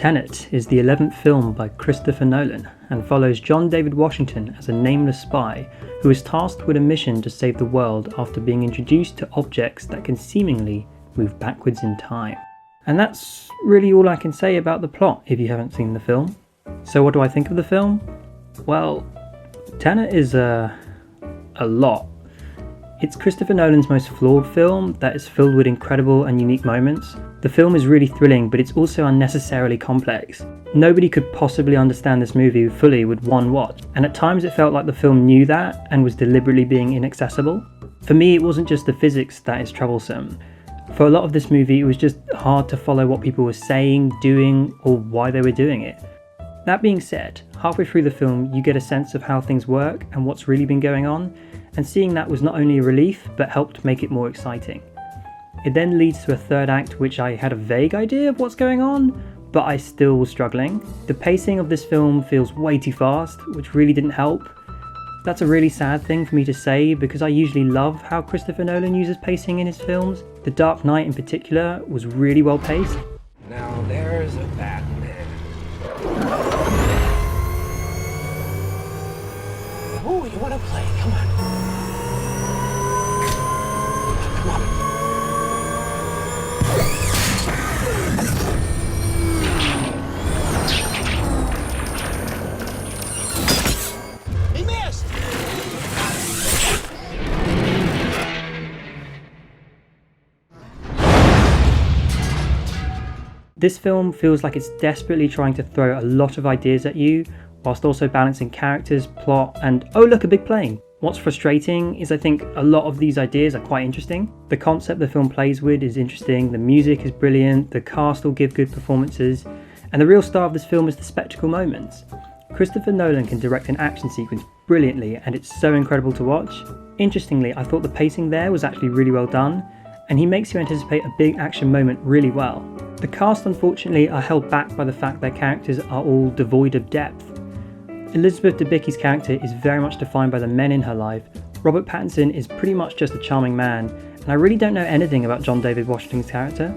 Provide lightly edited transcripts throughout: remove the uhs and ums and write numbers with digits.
Tenet is the 11th film by Christopher Nolan and follows John David Washington as a nameless spy who is tasked with a mission to save the world after being introduced to objects that can seemingly move backwards in time. And that's really all I can say about the plot if you haven't seen the film. So what do I think of the film? Well, Tenet is a lot. It's Christopher Nolan's most flawed film that is filled with incredible and unique moments. The film is really thrilling, but it's also unnecessarily complex. Nobody could possibly understand this movie fully with one watch, and at times it felt like the film knew that and was deliberately being inaccessible. For me, it wasn't just the physics that is troublesome. For a lot of this movie, it was just hard to follow what people were saying, doing, or why they were doing it. That being said, halfway through the film, you get a sense of how things work and what's really been going on, and seeing that was not only a relief, but helped make it more exciting. It then leads to a third act which I had a vague idea of what's going on, but I still was struggling. The pacing of this film feels way too fast, which really didn't help. That's a really sad thing for me to say because I usually love how Christopher Nolan uses pacing in his films. The Dark Knight in particular was really well paced. Now there's a Batman. Oh, you want to play? Come on. Come on. He missed! This film feels like it's desperately trying to throw a lot of ideas at you, whilst also balancing characters, plot, and oh look, a big plane. What's frustrating is I think a lot of these ideas are quite interesting. The concept the film plays with is interesting, the music is brilliant, the cast will give good performances, and the real star of this film is the spectacle moments. Christopher Nolan can direct an action sequence brilliantly and it's so incredible to watch. Interestingly, I thought the pacing there was actually really well done, and he makes you anticipate a big action moment really well. The cast unfortunately are held back by the fact their characters are all devoid of depth. Elizabeth Debicki's character is very much defined by the men in her life. Robert Pattinson is pretty much just a charming man, and I really don't know anything about John David Washington's character.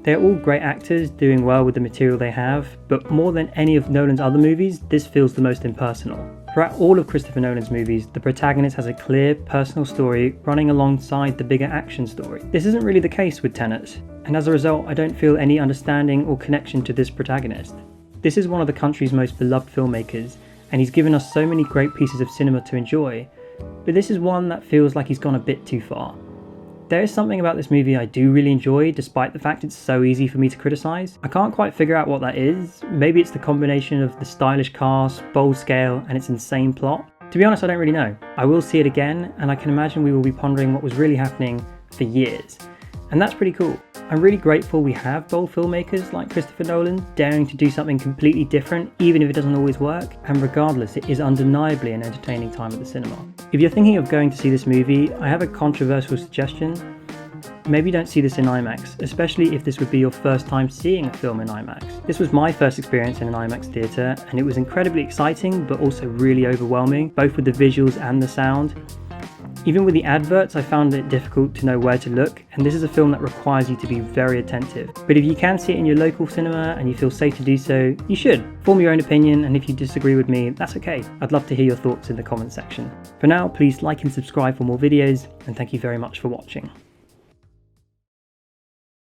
They're all great actors doing well with the material they have, but more than any of Nolan's other movies, this feels the most impersonal. Throughout all of Christopher Nolan's movies, the protagonist has a clear, personal story running alongside the bigger action story. This isn't really the case with Tenet, and as a result, I don't feel any understanding or connection to this protagonist. This is one of the country's most beloved filmmakers, and he's given us so many great pieces of cinema to enjoy, but this is one that feels like he's gone a bit too far. There is something about this movie I do really enjoy, despite the fact it's so easy for me to criticise. I can't quite figure out what that is. Maybe it's the combination of the stylish cast, bold scale, and its insane plot. To be honest, I don't really know. I will see it again, and I can imagine we will be pondering what was really happening for years. And that's pretty cool. I'm really grateful we have bold filmmakers like Christopher Nolan daring to do something completely different, even if it doesn't always work, and regardless, it is undeniably an entertaining time at the cinema. If you're thinking of going to see this movie, I have a controversial suggestion. Maybe don't see this in IMAX, especially if this would be your first time seeing a film in IMAX. This was my first experience in an IMAX theatre, and it was incredibly exciting, but also really overwhelming, both with the visuals and the sound. Even with the adverts, I found it difficult to know where to look, and this is a film that requires you to be very attentive. But if you can see it in your local cinema and you feel safe to do so, you should. Form your own opinion, and if you disagree with me, that's okay. I'd love to hear your thoughts in the comment section. For now, please like and subscribe for more videos, and thank you very much for watching.